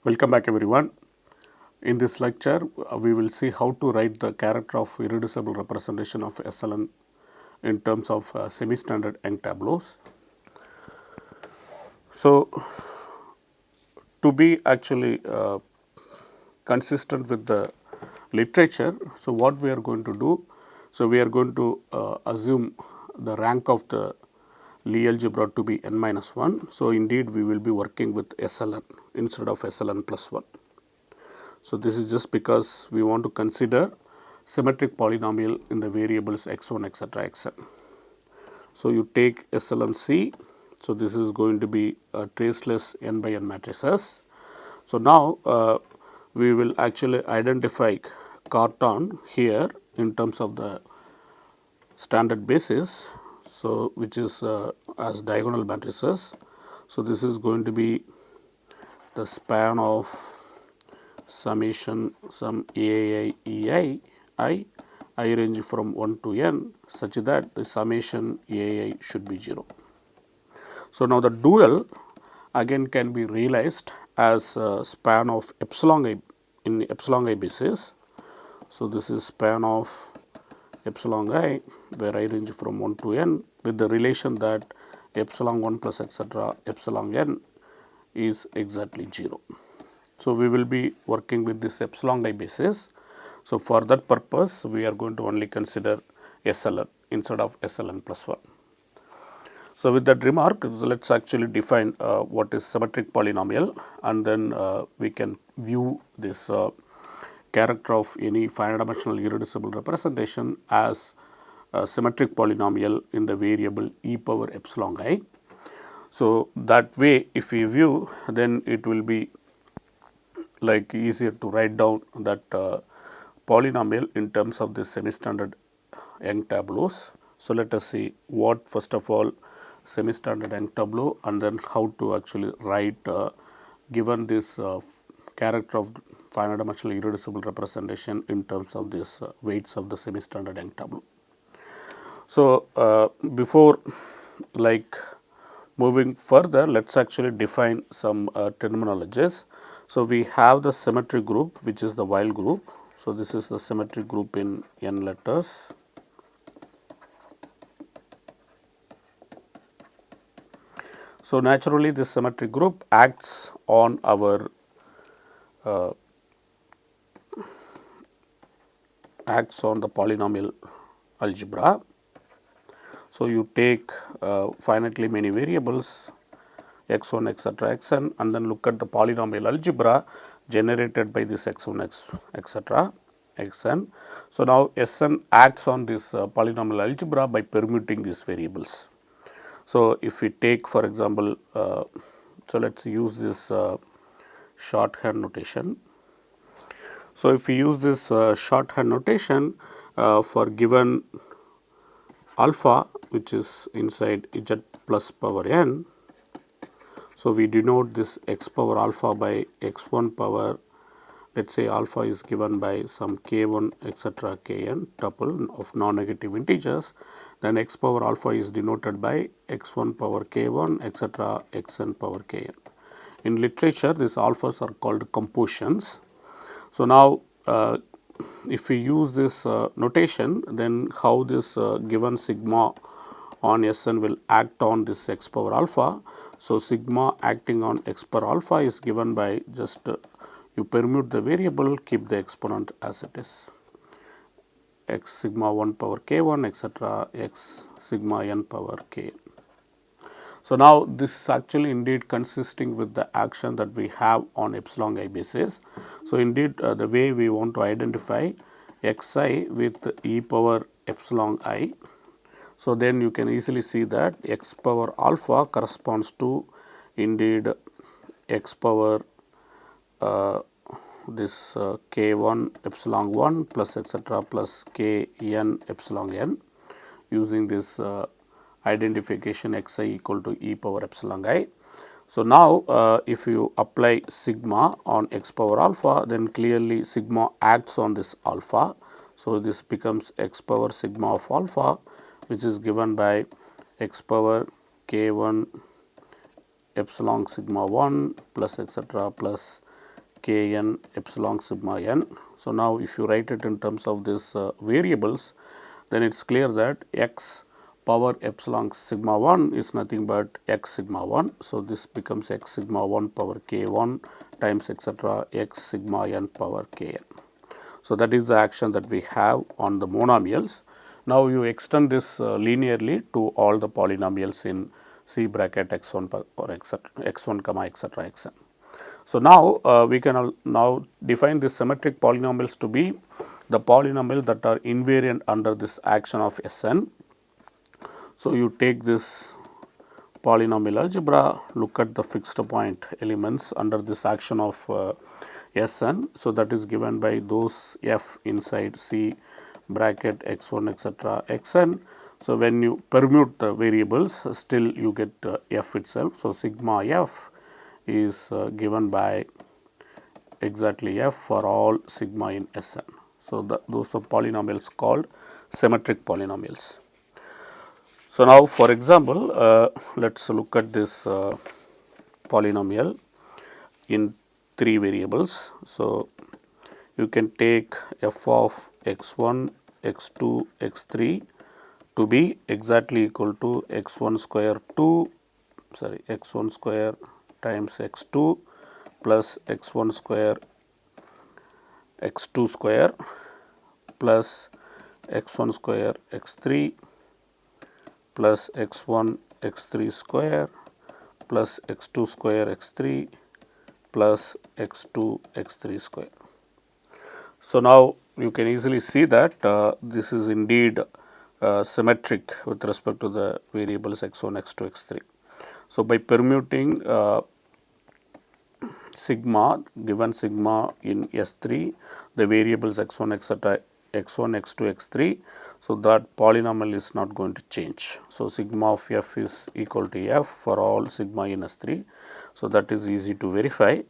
Welcome back everyone. In this lecture, we will see how to write the character of irreducible representation of SLN in terms of semi-standard Young tableaus. So, to be actually consistent with the literature, so what we are going to do, so we are going to assume the rank of the Lie algebra to be n minus 1. So, indeed we will be working with SLN instead of SLN plus 1. So, this is just because we want to consider symmetric polynomial in the variables x1 etc. xn. So, you take SLN-C. So, this is going to be a traceless n by n matrices. So, now we will actually identify Cartan here in terms of the standard basis. So, which is as diagonal matrices. So, this is going to be the span of summation some ai ei I range from 1 to n such that the summation ai should be 0. So, now the dual again can be realized as a span of epsilon I in epsilon I basis. So, this is span of epsilon I where I range from 1 to n with the relation that epsilon 1 plus etc. epsilon n is exactly 0. So, we will be working with this epsilon I basis. So, for that purpose we are going to only consider SLN instead of SLN plus 1. So, with that remark, let us actually define what is symmetric polynomial, and then we can view this character of any finite dimensional irreducible representation as a symmetric polynomial in the variable e power epsilon I. So, that way if we view, then it will be like easier to write down that polynomial in terms of the semi-standard Young tableaus. So, let us see what first of all semi-standard Young tableau and then how to actually write given this character of finite dimensional irreducible representation in terms of this weights of the semi-standard Young tableau. So, before like moving further, let us actually define some terminologies. So, we have the symmetry group which is the while group. So, this is the symmetry group in n letters. So, naturally this symmetry group acts on our acts on the polynomial algebra. So, you take finitely many variables x1 etc. xn and then look at the polynomial algebra generated by this x1 etc. xn. So, now Sn acts on this polynomial algebra by permuting these variables. So, if we take for example, so let us use this shorthand notation. So, if we use this shorthand notation for given alpha which is inside z plus power n. So, we denote this x power alpha by x1 power, let us say alpha is given by some k1 etc. kn tuple of non-negative integers, then x power alpha is denoted by x1 power k1 etc. xn power kn. In literature these alphas are called compositions. So, now if we use this notation, then how this given sigma on Sn will act on this x power alpha. So, sigma acting on x power alpha is given by just you permute the variable, keep the exponent as it is, x sigma 1 power k1 etc. x sigma n power kn. So, now this is actually indeed consisting with the action that we have on epsilon I basis. So, indeed the way we want to identify xi with e power epsilon I. So, then you can easily see that x power alpha corresponds to indeed x power this k1 epsilon 1 plus etc. plus k n epsilon n using this identification xi equal to e power epsilon I. So, now if you apply sigma on x power alpha, then clearly sigma acts on this alpha. So, this becomes x power sigma of alpha which is given by x power k1 epsilon sigma 1 plus etc. plus kn epsilon sigma n. So, now if you write it in terms of this variables, then it is clear that x power epsilon sigma 1 is nothing but x sigma 1. So, this becomes x sigma 1 power k 1 times etcetera x sigma n power k n. So, that is the action that we have on the monomials. Now, you extend this linearly to all the polynomials in C bracket x 1 or x 1 comma etcetera x n. So, now we can now define the symmetric polynomials to be the polynomial that are invariant under this action of S n. So, you take this polynomial algebra, look at the fixed point elements under this action of S n. So, that is given by those f inside C bracket x 1 etcetera x n. So, when you permute the variables, still you get f itself. So, sigma f is given by exactly f for all sigma in S n. So, those are polynomials called symmetric polynomials. So, now for example, let us look at this polynomial in 3 variables. So, you can take f of x 1, x 2, x 3 to be exactly equal to x 1 square x 1 square times x 2 plus x 1 square x 2 square plus x 1 square x 3 plus x 1 x 3 square plus x 2 square x 3 plus x 2 x 3 square. So, now you can easily see that this is indeed symmetric with respect to the variables x 1, x 2, x 3. So, by permuting sigma, given sigma in S 3, the variables x 1 etcetera x 1, x 2, x 3. So, that polynomial is not going to change. So, sigma of f is equal to f for all sigma in S 3. So, that is easy to verify.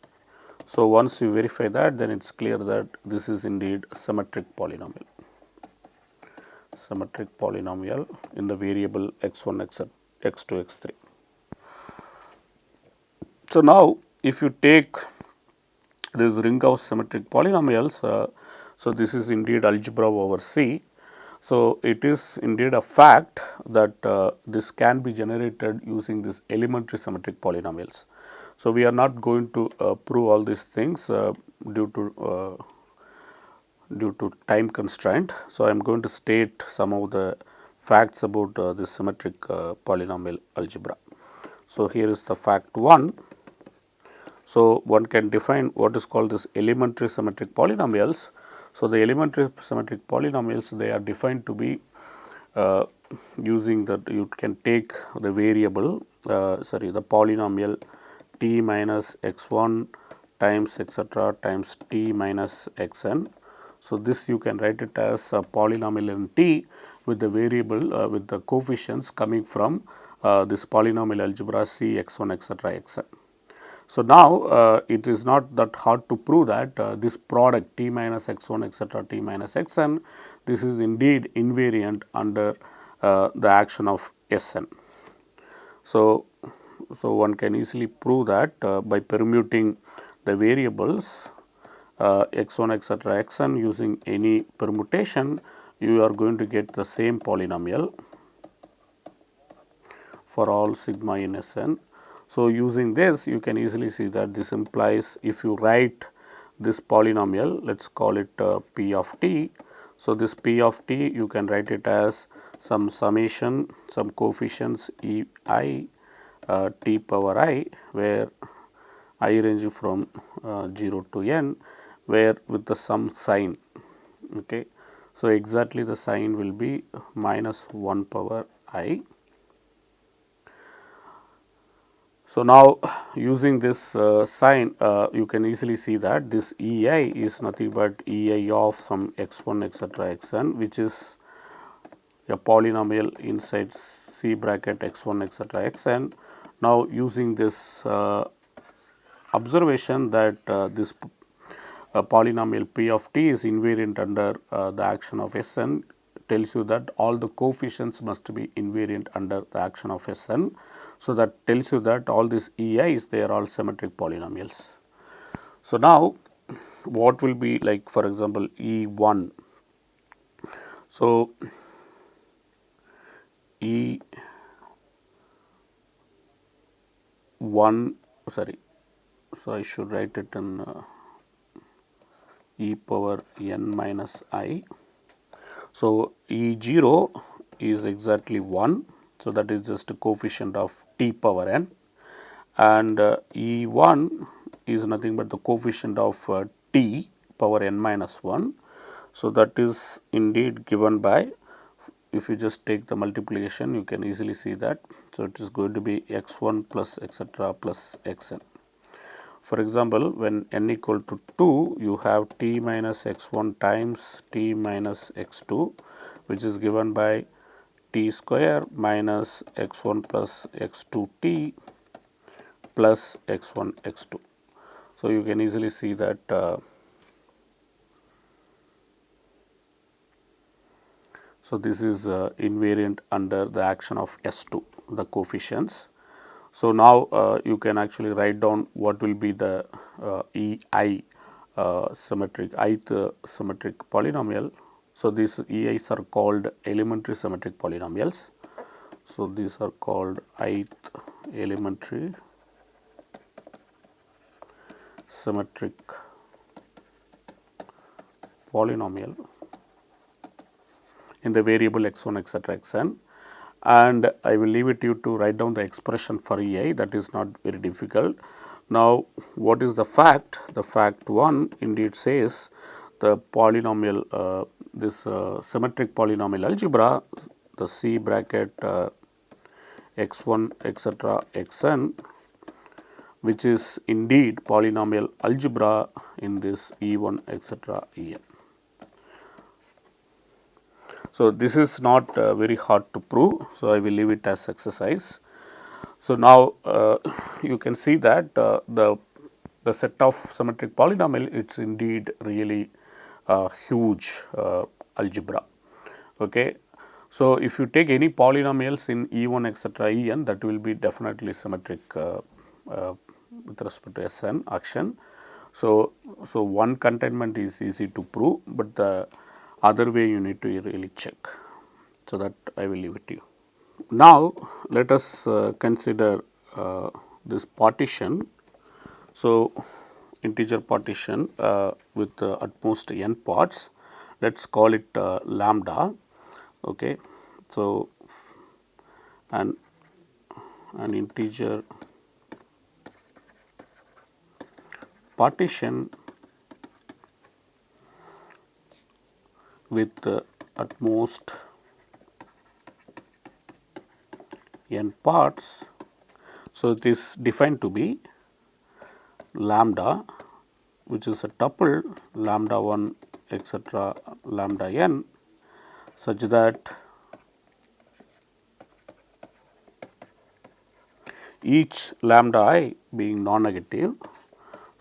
So, once you verify that, then it is clear that this is indeed a symmetric polynomial in the variable x 1, x 2, x 3. So, now if you take this ring of symmetric polynomials, so this is indeed algebra over C. So, it is indeed a fact that this can be generated using this elementary symmetric polynomials. So, we are not going to prove all these things due to time constraint. So, I am going to state some of the facts about this symmetric polynomial algebra. So, here is the fact 1. So, one can define what is called this elementary symmetric polynomials. So, the elementary symmetric polynomials, they are defined to be using that you can take the variable the polynomial t minus x 1 times etcetera times t minus x n. So, this you can write it as a polynomial in t with the variable with the coefficients coming from this polynomial algebra C x 1 etcetera x n. So, now it is not that hard to prove that this product t minus x 1 etcetera t minus x n, this is indeed invariant under the action of S n. So, one can easily prove that by permuting the variables x 1 etcetera x n using any permutation, you are going to get the same polynomial for all sigma in S n. So, using this you can easily see that this implies if you write this polynomial, let us call it p of t. So, this p of t you can write it as some summation, some coefficients e I t power I, where I ranging from 0 to n, where with the sum sign. Okay. So, exactly the sign will be minus 1 power I. So, now using this sign you can easily see that this E I is nothing but E I of some x 1 etcetera x n, which is a polynomial inside C bracket x 1 etcetera x n. Now, using this observation that this polynomial p of t is invariant under the action of S n, tells you that all the coefficients must be invariant under the action of S n. So, that tells you that all these E i's, they are all symmetric polynomials. So, now what will be like, for example, E1. So, E1 sorry, so I should write it in e power n minus I. So, E0 is exactly 1. So, that is just a coefficient of t power n, and E1 is nothing but the coefficient of t power n minus 1. So, that is indeed given by, if you just take the multiplication, you can easily see that. So, it is going to be x1 plus etc. plus xn. For example, when n equal to 2, you have t minus x1 times t minus x2, which is given by t square minus x1 plus x2 t plus x1 x2. So, you can easily see that so this is invariant under the action of S2, the coefficients. So, now you can actually write down what will be the EI symmetric, ith symmetric polynomial. So, these EIs are called elementary symmetric polynomials. So, these are called ith elementary symmetric polynomial in the variable x1 etc. xn, and I will leave it to you to write down the expression for EI. That is not very difficult. Now, what is the fact? The fact 1 indeed says the polynomial this symmetric polynomial algebra, the C bracket x1 etc. xn, which is indeed polynomial algebra in this E1 etc. En. So, this is not very hard to prove. So, I will leave it as exercise. So, now you can see that the set of symmetric polynomial, it is indeed really huge algebra. Okay. So, if you take any polynomials in E1 etc. En, that will be definitely symmetric with respect to Sn action. So, one containment is easy to prove, but the other way you need to really check. So, that I will leave it to you. Now, let us consider this partition. So, integer partition with at most n parts, let us call it lambda. Okay. So, an integer partition with at most n parts. So, it is defined to be lambda, which is a tuple lambda 1 etc. lambda n, such that each lambda I being non-negative.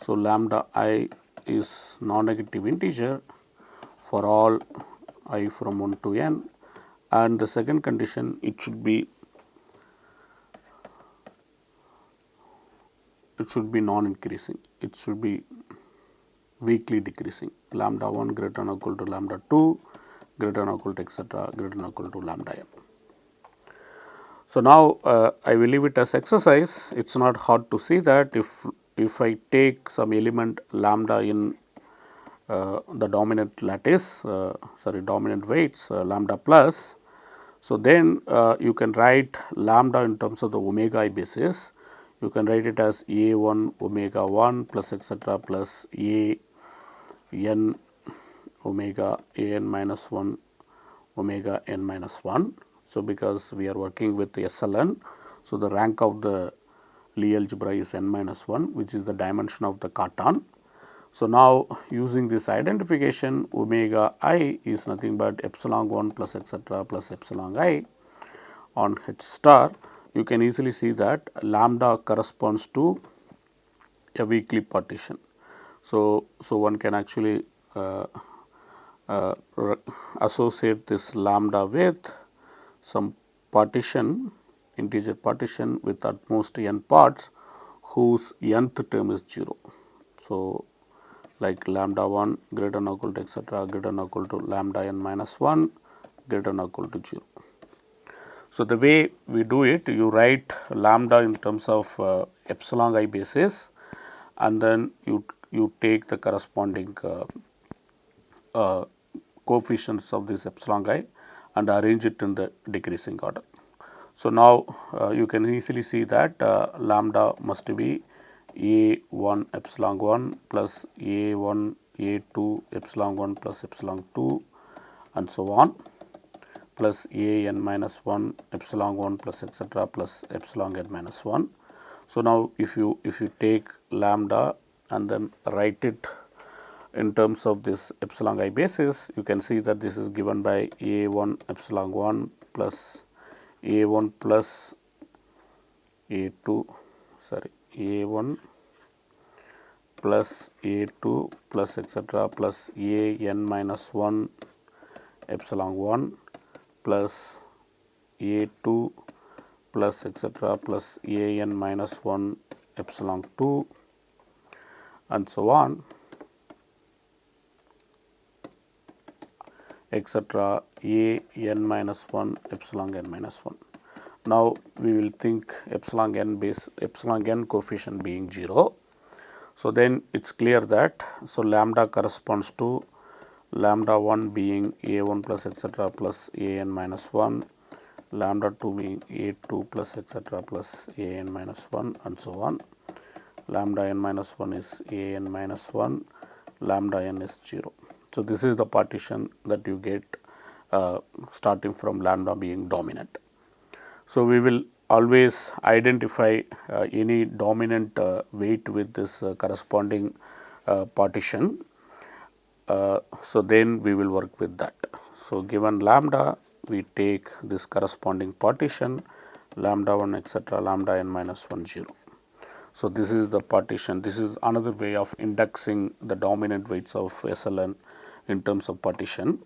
So, lambda I is non-negative integer for all I from 1 to n, and the second condition, it should be non-increasing, it should be weakly decreasing, lambda 1 greater than or equal to lambda 2 greater than or equal to etc. greater than or equal to lambda n. So, now I will leave it as exercise. It is not hard to see that if I take some element lambda in the dominant lattice, dominant weights lambda plus. So, then you can write lambda in terms of the omega I basis. You can write it as a1 omega 1 plus etc. plus a n omega a n minus 1 omega n minus 1. So, because we are working with SLN, so the rank of the Lie algebra is n minus 1, which is the dimension of the Cartan. So, now using this identification, omega I is nothing but epsilon 1 plus etc. plus epsilon I on H star. You can easily see that lambda corresponds to a weakly partition. So, one can actually associate this lambda with some partition, integer partition with at most n parts whose nth term is 0. So, like lambda 1 greater than or equal to etc. greater than or equal to lambda n minus 1 greater than or equal to 0. So, the way we do it, you write lambda in terms of epsilon I basis, and then you take the corresponding uh, coefficients of this epsilon I and arrange it in the decreasing order. So, now you can easily see that lambda must be a1 epsilon 1 plus a1 a2 epsilon 1 plus epsilon 2 and so on, plus a n minus 1 epsilon 1 plus etc. plus epsilon n minus 1. So, now if you take lambda and then write it in terms of this epsilon I basis, you can see that this is given by a1 epsilon 1 plus a1 plus a2 sorry a1 plus a2 plus etc. plus a n minus 1 epsilon 1 plus a2 plus etc. plus a n minus 1 epsilon 2 and so on, etc. a n minus 1 epsilon n minus 1. Now, we will think epsilon n coefficient being 0. So, then it is clear that, so lambda corresponds to lambda 1 being a1 plus etc. plus a n minus 1, lambda 2 being a2 plus etc. plus a n minus 1 and so on. Lambda n minus 1 is a n minus 1, lambda n is 0. So, this is the partition that you get starting from lambda being dominant. So, we will always identify any dominant weight with this corresponding partition. So, then we will work with that. So, given lambda, we take this corresponding partition lambda 1 etc. lambda n minus 1 0. So, this is the partition. This is another way of indexing the dominant weights of SLN in terms of partition.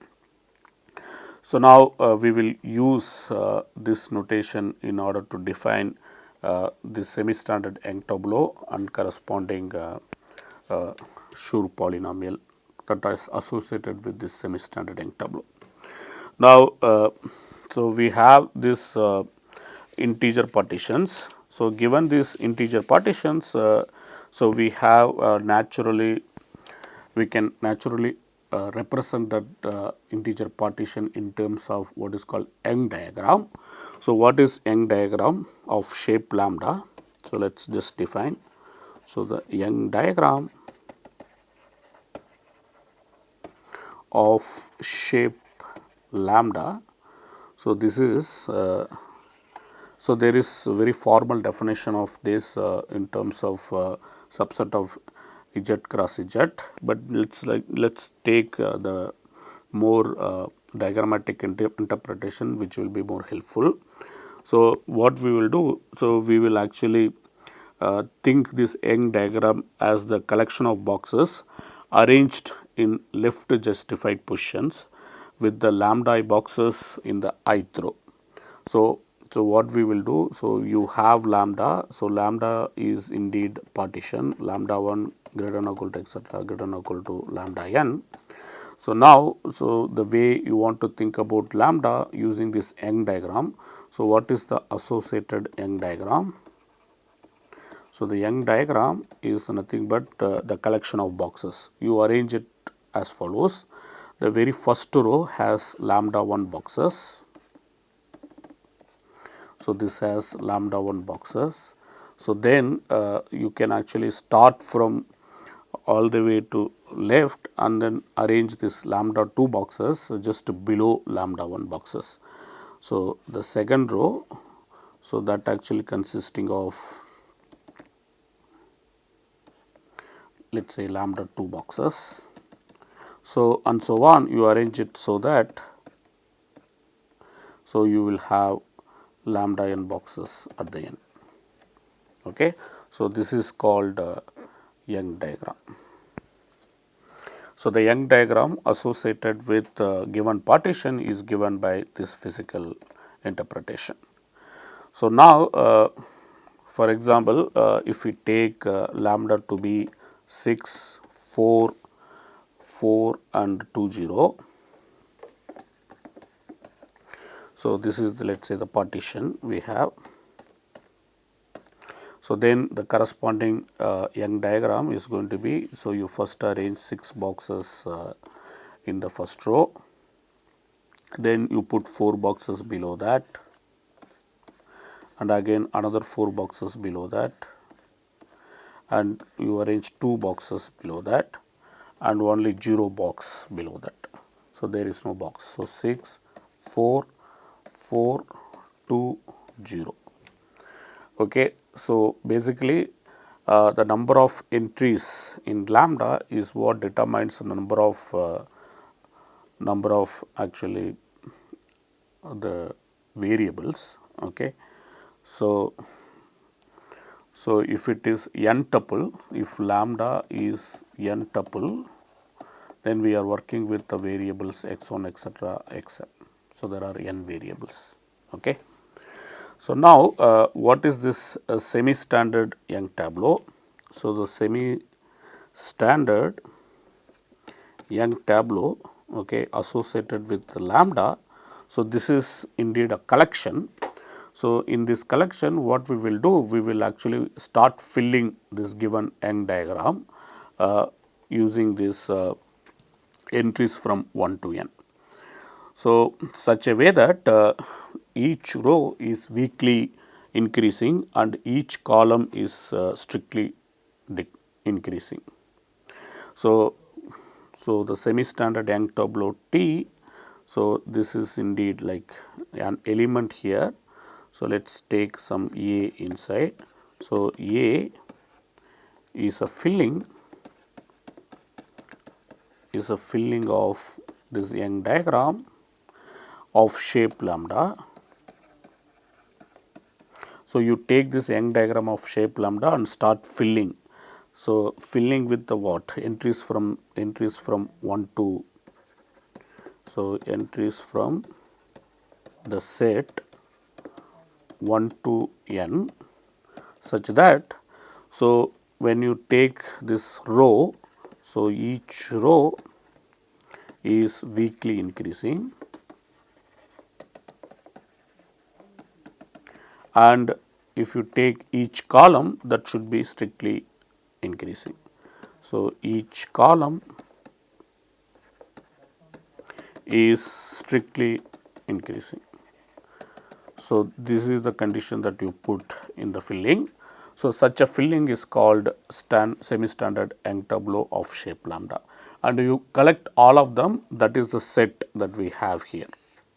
So, now we will use this notation in order to define the semi-standard Young tableau and corresponding Schur polynomial that is associated with this semi-standard Young tableau. Now, so we have this integer partitions. So, given these integer partitions, so we have naturally, we can naturally represent that integer partition in terms of what is called Young diagram. So, what is Young diagram of shape lambda? So, let us just define. So, the Young diagram of shape lambda. So, this is so there is a very formal definition of this in terms of subset of z cross z, but let's take the more diagrammatic interpretation which will be more helpful. So, what we will do, so we will actually think this Young diagram as the collection of boxes arranged in left justified positions with the lambda I boxes in the ith row. So, what we will do, so you have lambda, so lambda is indeed partition lambda 1 greater than or equal to etc. greater than or equal to lambda n. So, now, so the way you want to think about lambda using this Young diagram. So, what is the associated Young diagram? So, the Young diagram is nothing but the collection of boxes. You arrange it as follows. The very first row has lambda 1 boxes. So, this has lambda 1 boxes. So, then you can actually start from all the way to left and then arrange this lambda 2 boxes just below lambda 1 boxes. So, the second row, so that actually consisting of, let us say, lambda 2 boxes. So, and so on, you arrange it so that, so you will have lambda n boxes at the end. Okay. So, this is called Young diagram. So, the Young diagram associated with given partition is given by this physical interpretation. So, now for example, if we take lambda to be 6, 4 4 and 2 0. So, this is let us say the partition we have. So, then the corresponding Young diagram is going to be, so you first arrange 6 boxes in the first row, then you put 4 boxes below that, and again another 4 boxes below that, and you arrange 2 boxes below that and only 0 box below that. So, there is no box. So, 6, 4, 4, 2, 0. Okay. So, basically the number of entries in lambda is what determines the number of actually the variables. Okay. So, if it is n tuple, if lambda is n tuple, then we are working with the variables x1 etc. xn. So, there are n variables. Okay. So, now what is this semi-standard Young tableau? So, the semi-standard Young tableau, okay, associated with the lambda. So, this is indeed a collection. So, in this collection what we will do, we will actually start filling this given Young diagram using this entries from 1 to n. So, such a way that each row is weakly increasing and each column is strictly increasing. So, the semi-standard Young tableau T, so this is indeed like an element here. So, let us take some A inside. So, A is a filling of this Young diagram of shape lambda. So, you take this Young diagram of shape lambda and start filling. So, filling with the what? Entries from 1 to, so entries from the set 1 to n, such that, so when you take this row, so each row is weakly increasing, and if you take each column, that should be strictly increasing. So, each column is strictly increasing. So, this is the condition that you put in the filling. So, such a filling is called semi-standard Young tableau of shape lambda, and you collect all of them, that is the set that we have here.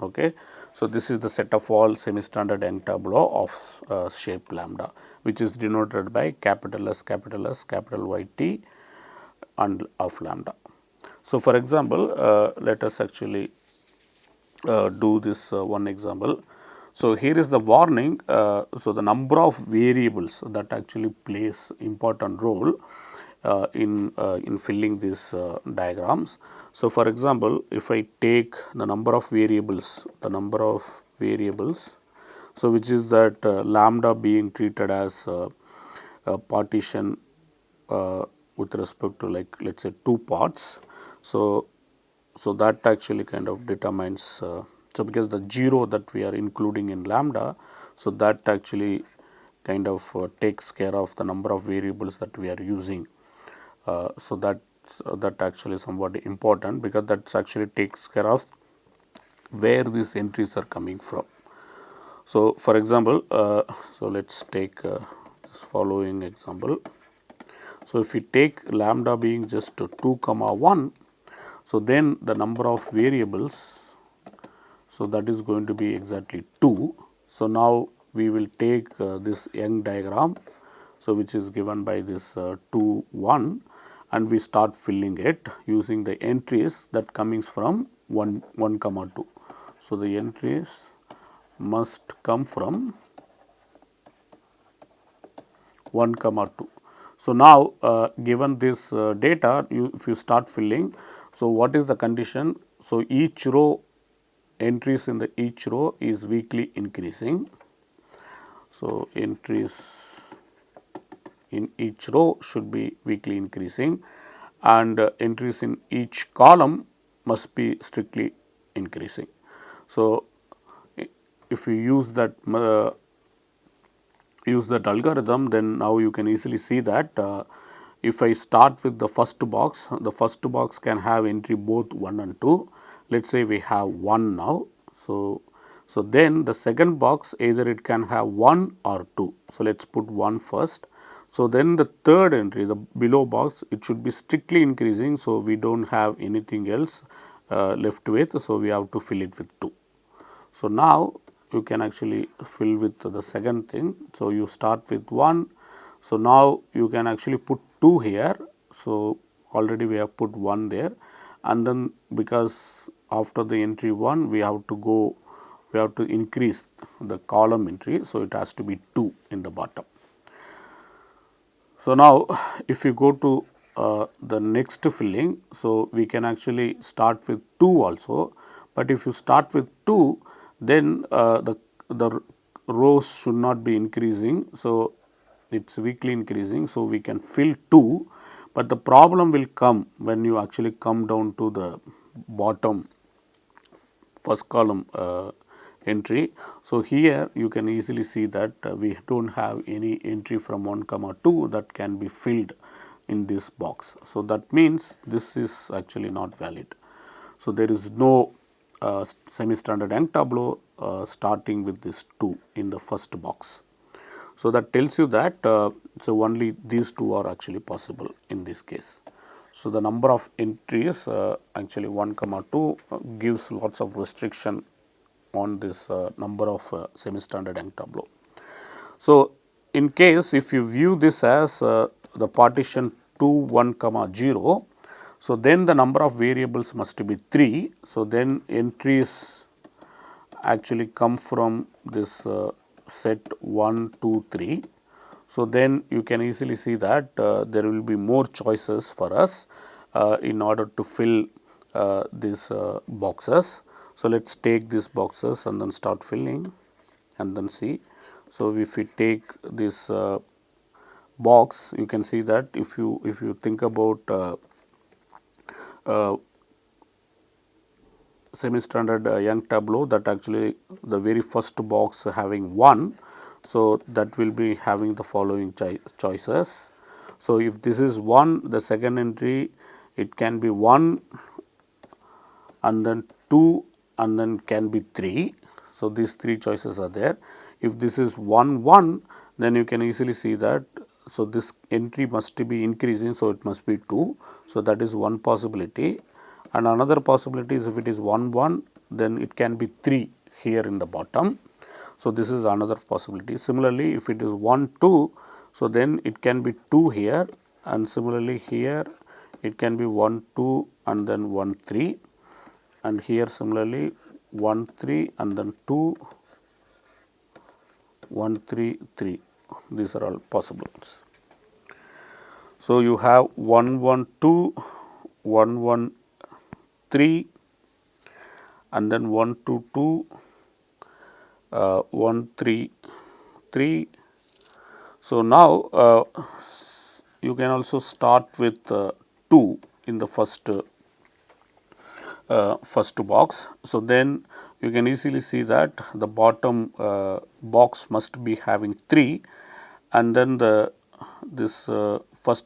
Okay. So, this is the set of all semi-standard Young tableau of shape lambda, which is denoted by capital S, capital S, capital Y T and of lambda. So, for example, let us actually do this one example. So, here is the warning. So, the number of variables that actually plays important role in filling these diagrams. So, for example, if I take the number of variables, so which is that lambda being treated as a partition with respect to, like, let us say 2 parts. So, that actually kind of determines, so because the 0 that we are including in lambda, so that actually kind of takes care of the number of variables that we are using. So, that actually somewhat important, because that actually takes care of where these entries are coming from. So, for example, so let us take this following example. So, if we take lambda being just 2 comma 1, so then the number of variables, so that is going to be exactly 2. So, now we will take this Young diagram, so which is given by this 2 1, and we start filling it using the entries that coming from 1 comma 2. So, the entries must come from 1 comma 2. So, now given this data, if you start filling, so what is the condition? So, each row, entries in the each row is weakly increasing. So, entries in each row should be weakly increasing, and entries in each column must be strictly increasing. So, if you use that algorithm, then now you can easily see that if I start with the first box can have entry both 1 and 2. Let us say we have 1 now. So then the second box either it can have 1 or 2. So, let us put 1 first. So, then the third entry, the below box, it should be strictly increasing. So, we do not have anything else left with. So, we have to fill it with 2. So, now you can actually fill with the second thing. So, you start with 1. So, now you can actually put 2 here. So, already we have put 1 there, and then because after the entry 1 we have to increase the column entry. So, it has to be 2 in the bottom. So, now if you go to the next filling, so we can actually start with 2 also, but if you start with 2, then the rows should not be increasing. So, it is weakly increasing. So, we can fill 2, but the problem will come when you actually come down to the bottom first column entry. So, here you can easily see that we do not have any entry from 1 comma 2 that can be filled in this box. So, that means this is actually not valid. So, there is no semi standard Young tableau starting with this 2 in the first box. So, that tells you that so only these 2 are actually possible in this case. So, the number of entries actually 1 comma 2 gives lots of restriction on this number of semi standard Young tableau. So, in case if you view this as the partition 2 1 comma 0, so then the number of variables must be 3. So, then entries actually come from this set 1 2 3. So, then you can easily see that there will be more choices for us in order to fill these boxes. So, let us take these boxes and then start filling and then see. So, if we take this box, you can see that if you think about semi standard Young tableau, that actually the very first box having 1. So, that will be having the following choices. So, if this is 1, the second entry it can be 1 and then 2 and then can be 3. So, these 3 choices are there. If this is 1 1, then you can easily see that. So, this entry must be increasing. So, it must be 2. So, that is one possibility, and another possibility is if it is 1 1, then it can be 3 here in the bottom. So, this is another possibility. Similarly, if it is 1 2, so then it can be 2 here, and similarly here it can be 1 2 and then 1 3, and here similarly 1 3 and then 2 1 3 3. These are all possibles. So, you have 1 1 2 1 1 3 and then 1 2 2 1 3 3. So, now you can also start with 2 in the first box. So, then you can easily see that the bottom box must be having 3, and then this first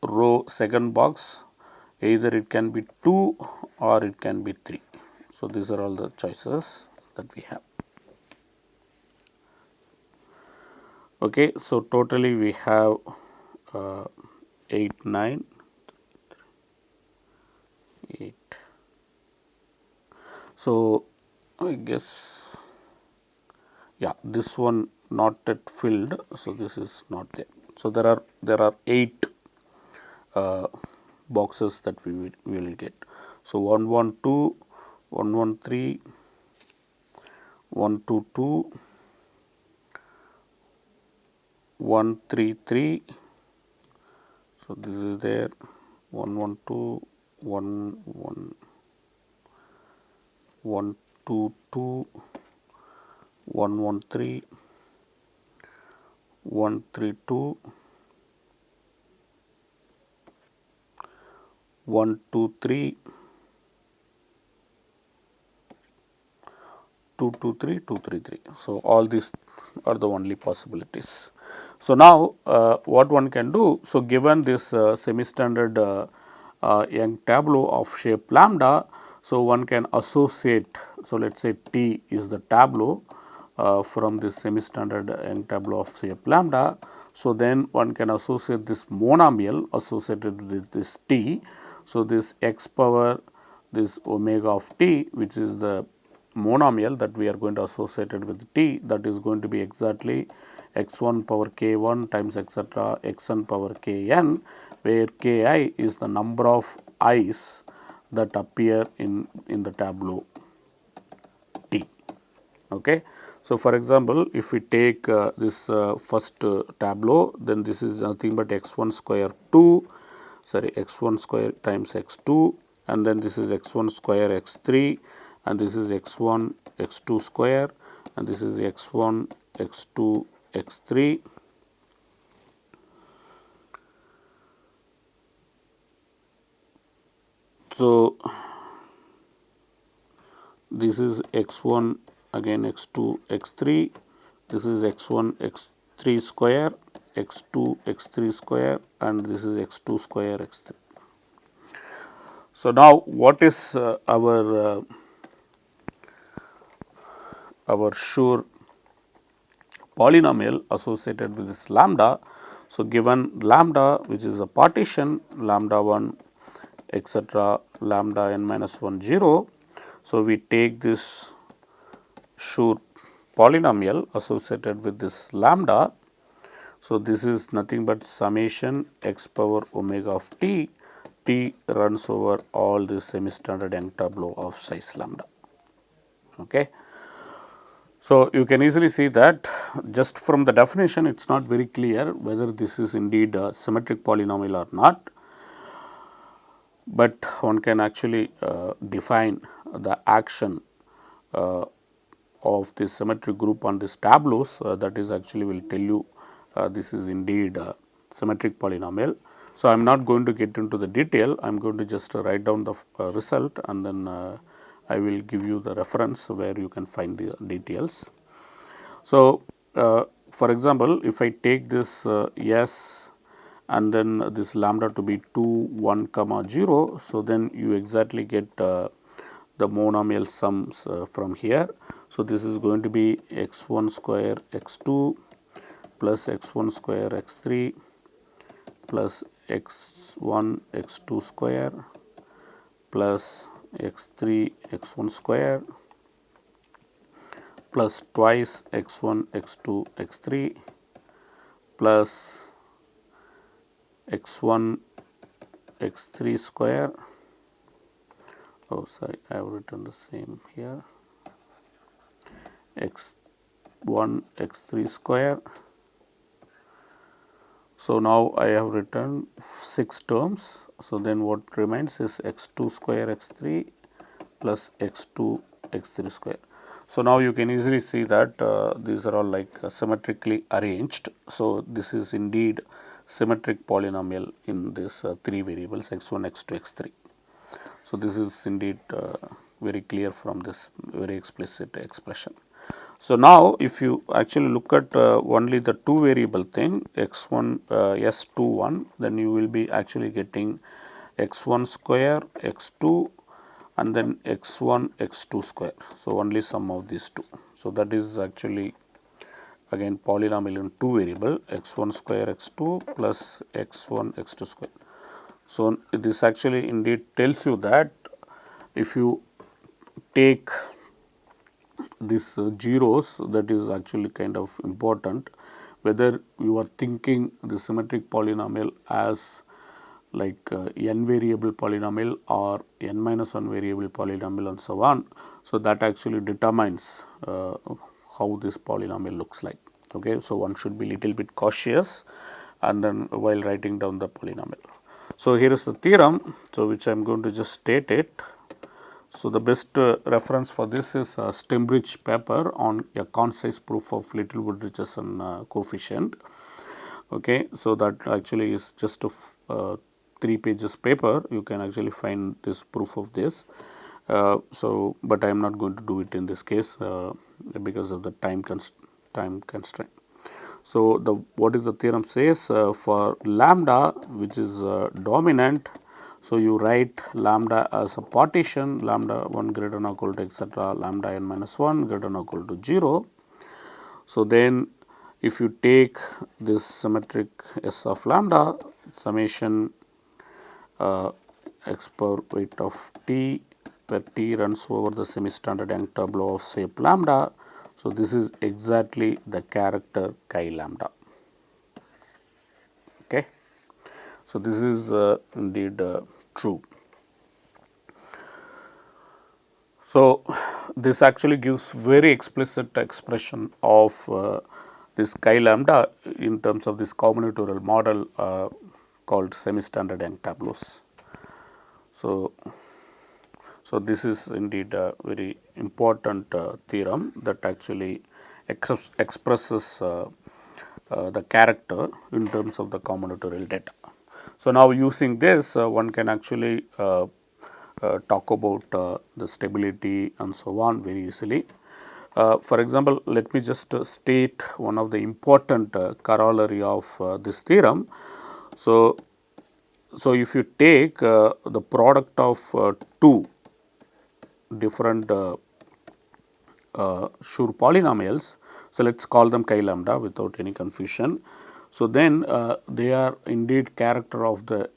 row second box either it can be 2 or it can be 3. So, these are all the choices that we have. Okay, so totally we have 8 9 8. So, I guess yeah, this one not yet filled. So, this is not there. So, there are 8 boxes that we will get. So, 1 1 2 1 1 3 1 2 2 1 3 3. So, this is there 1 1 2 1 1 1 2 2 1 1 3 1 3 2 1, 2, 3, 2, 2, 3, 2, 3, 3. So, all these are the only possibilities. So, now what one can do, so given this semi-standard Young tableau of shape lambda, so one can associate, so let us say T is the tableau from this semi-standard Young tableau of shape lambda. So, then one can associate this monomial associated with this T. So, this x power this omega of T, which is the monomial that we are going to associate it with T, that is going to be exactly x1 power k1 times etc. xn power kn, where ki is the number of i's that appear in the tableau T. Okay. So, for example, if we take this first tableau, then this is nothing but x1 square 2, sorry, x1 square times x2, and then this is x1 square x3, and this is x1 x2 square, and this is x1 x2 x3. So, this is x1 again x2 x3, this is x1 x3 square, x2 x3 square, and this is x2 square x3. So, now what is our Schur polynomial associated with this lambda? So, given lambda, which is a partition lambda 1 etc. lambda n minus 1 0. So, we take this Schur polynomial associated with this lambda. So, this is nothing but summation x power omega of t, t runs over all this semi-standard Young tableau of size lambda. Okay. So, you can easily see that just from the definition it is not very clear whether this is indeed a symmetric polynomial or not, but one can actually define the action of this symmetric group on these tableaus, that is actually will tell you this is indeed a symmetric polynomial. So, I am not going to get into the detail, I am going to just write down the result, and then I will give you the reference where you can find the details. So, for example, if I take this S and then this lambda to be 2, 1, comma 0. So, then you exactly get the monomial sums from here. So, this is going to be x 1 square x 2 plus x 1 square x 3 plus x 1 x 2 square plus x 3 x 1 square plus twice x 1 x 2 x 3 plus x 1 x 3 square. Oh, sorry, I have written the same here, x 1 x 3 square. So, now I have written 6 terms. So, then what remains is x 2 square x 3 plus x 2 x 3 square. So, now you can easily see that these are all like symmetrically arranged. So, this is indeed symmetric polynomial in this 3 variables x 1 x 2 x 3. So, this is indeed very clear from this very explicit expression. So, now if you actually look at only the 2 variable thing x 1 s 2 1, then you will be actually getting x 1 square x 2 and then x 1 x 2 square. So, only sum of these 2. So, that is actually again polynomial in 2 variable x 1 square x 2 plus x 1 x 2 square. So, this actually indeed tells you that if you take these zeros, that is actually kind of important, whether you are thinking the symmetric polynomial as like n variable polynomial or n minus 1 variable polynomial and so on. So, that actually determines how this polynomial looks like. Okay. So, one should be little bit cautious and then while writing down the polynomial. So, here is the theorem, so which I am going to just state it. So, the best reference for this is Stembridge paper on a concise proof of Littlewood-Richardson coefficient. Okay. So, that actually is just a 3 pages paper, you can actually find this proof of this. But I am not going to do it in this case because of the time constraint. So, what is the theorem says for lambda which is dominant. So, you write lambda as a partition, lambda 1 greater than or equal to etc., lambda n minus 1 greater than or equal to 0. So, then if you take this symmetric S of lambda summation x power weight of t where t runs over the semi-standard Young tableau of shape lambda. So, this is exactly the character chi lambda. Okay. So, this is indeed true. So, this actually gives very explicit expression of this chi lambda in terms of this combinatorial model called semi-standard Young tableaus. So, this is indeed a very important theorem that actually expresses the character in terms of the combinatorial data. So, now using this one can actually talk about the stability and so on very easily. For example, let me just state one of the important corollary of this theorem. So, if you take the product of two different Schur polynomials, so let us call them chi lambda without any confusion. So, then they are indeed character of the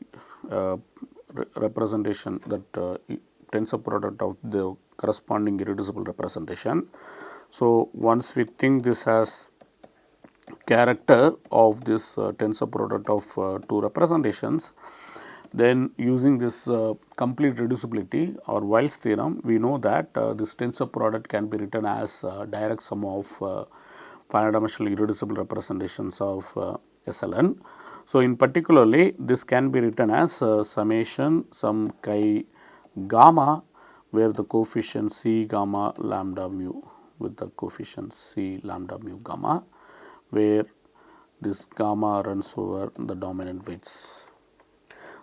representation that tensor product of the corresponding irreducible representation. So, once we think this as character of this tensor product of two representations, then using this complete reducibility or Weil's theorem, we know that this tensor product can be written as direct sum of finite dimensional irreducible representations of SLN. So, in particularly this can be written as summation some chi gamma where the coefficient C gamma lambda mu with the coefficient C lambda mu gamma, where this gamma runs over the dominant weights.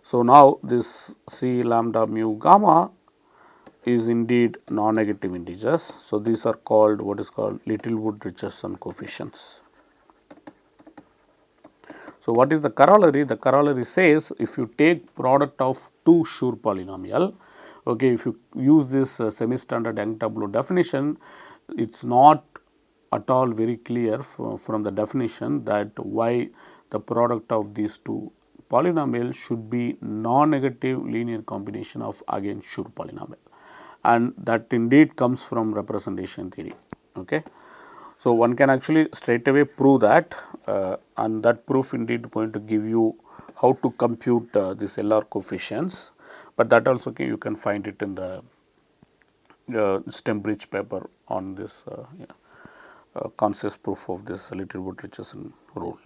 So, now this C lambda mu gamma is indeed non-negative integers. So, these are called what is called Littlewood-Richardson coefficients. So, what is the corollary? The corollary says if you take product of two Schur polynomial, okay, if you use this semi-standard Young tableau definition, it is not at all very clear from the definition that why the product of these two polynomials should be non-negative linear combination of again Schur polynomial, and that indeed comes from representation theory. Okay. So, one can actually straight away prove that and that proof indeed going to give you how to compute this LR coefficients, but that also you can find it in the Stembridge paper on this concise proof of this Littlewood-Richardson rule.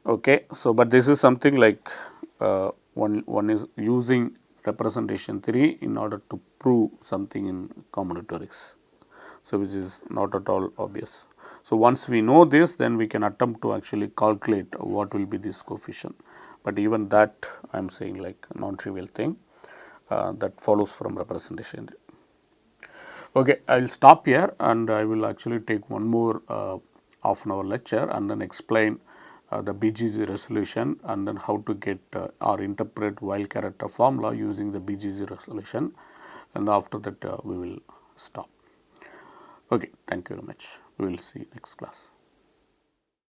Okay. So, but this is something like one is using representation theory in order to prove something in combinatorics. So, which is not at all obvious. So, once we know this, then we can attempt to actually calculate what will be this coefficient, but even that I am saying like non-trivial thing that follows from representation. Okay, I will stop here and I will actually take one more half an hour lecture and then explain the BGZ resolution and then how to get or interpret Weil character formula using the BGZ resolution, and after that we will stop. Okay, thank you very much. We will see next class.